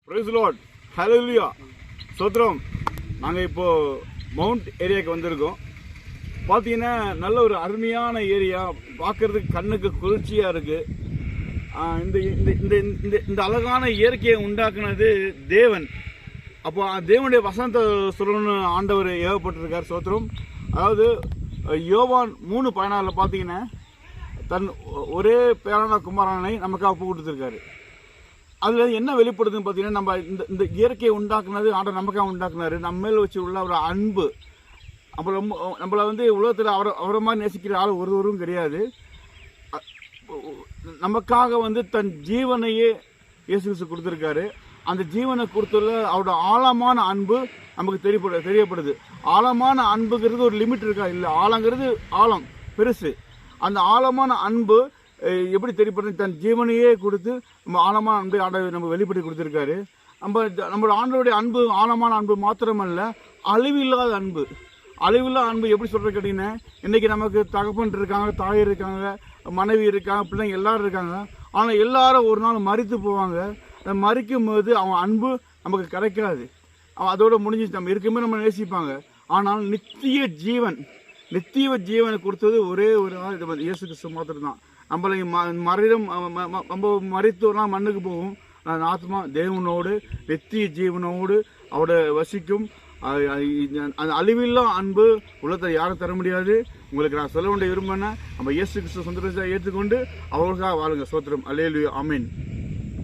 Price Lord, ஹல்லேலூயா, ஸ்தோத்திரம். நாங்கள் இப்போது மவுண்ட் ஏரியாவுக்கு வந்திருக்கோம். பார்த்தீங்கன்னா நல்ல ஒரு அருமையான ஏரியா, பார்க்கறதுக்கு கண்ணுக்கு குளிர்ச்சியாக இருக்குது. இந்த இந்த இந்த இந்த அழகான இயற்கையை உண்டாக்குனது தேவன். அப்போ தேவனுடைய வசனத்தை சொல்லணும்னு ஆண்டவர் ஏவப்பட்டிருக்கார். ஸ்தோத்திரம். அதாவது யோவான் 3:16 பார்த்தீங்கன்னா தன் ஒரே பேரான குமாரனை நமக்காக ஒப்பு கொடுத்துருக்காரு. அதில் என்ன வெளிப்படுதுன்னு பார்த்தீங்கன்னா, நம்ம இந்த இயற்கையை உண்டாக்குனது ஆண்டவர் நமக்காக உண்டாக்குனாரு. நம்ம மேல் வச்சு உள்ள ஒரு அன்பு. அப்போ நம்மளை உலகத்தில் அவரை மாதிரி நேசிக்கிற ஆள் ஒருவரும் கிடையாது. நமக்காக தன் ஜீவனையே இயேசு கிறிஸ்து கொடுத்துருக்காரு. அந்த ஜீவனை கொடுத்துள்ள அவரோட ஆழமான அன்பு நமக்கு தெரியப்படுது. ஆழமான அன்புங்கிறது ஒரு லிமிட் இருக்கா? இல்லை. ஆழங்கிறது ஆழம் பெருசு. அந்த ஆழமான அன்பு எப்படி தெரியப்படுது? தன் ஜீவனையே கொடுத்து நம்ம ஆழமான அன்பை ஆண்டவர் நம்ம வெளிப்படுத்தி கொடுத்துருக்காரு. நம்மளோட ஆண்டவருடைய அன்பு ஆழமான அன்பு மாத்திரமல்ல, அழிவில்லாத அன்பு. அழிவில்லாத அன்பு எப்படி சொல்கிறது கேட்டிங்கன்னா, இன்றைக்கி நமக்கு தகப்பன் இருக்காங்க, தாய் இருக்காங்க, மனைவி இருக்காங்க, பிள்ளைங்க எல்லோரும் இருக்காங்க. ஆனால் எல்லாரும் ஒரு நாள் மரித்து போவாங்க. மறிக்கும் போது அவன் அன்பு நமக்கு கிடைக்காது. அவன் அதோடு முடிஞ்சிச்சு. நம்ம இருக்குமே நம்ம நேசிப்பாங்க. ஆனால் நித்திய ஜீவனை கொடுத்தது ஒரே ஒரு நாள் இயேசு கிறிஸ்து மாத்திரம்தான். நம்மளை நம்ம மறித்து ஒரு நாள் மண்ணுக்கு போகும். அந்த ஆத்மா தேவனோடு நித்திய ஜீவனோடு அவட வசிக்கும். அந்த அழிவில்லா அன்பு உலகத்தை யாரும் தர முடியாது. உங்களுக்கு நான் சொல்ல வேண்டிய விரும்பினேன், நம்ம இயேசு கிறிஸ்து சொந்த ஏற்றுக்கொண்டு அவர்களுக்காக வாழுங்க. ஸ்தோத்திரம். அல்லேலூயா, ஆமென்.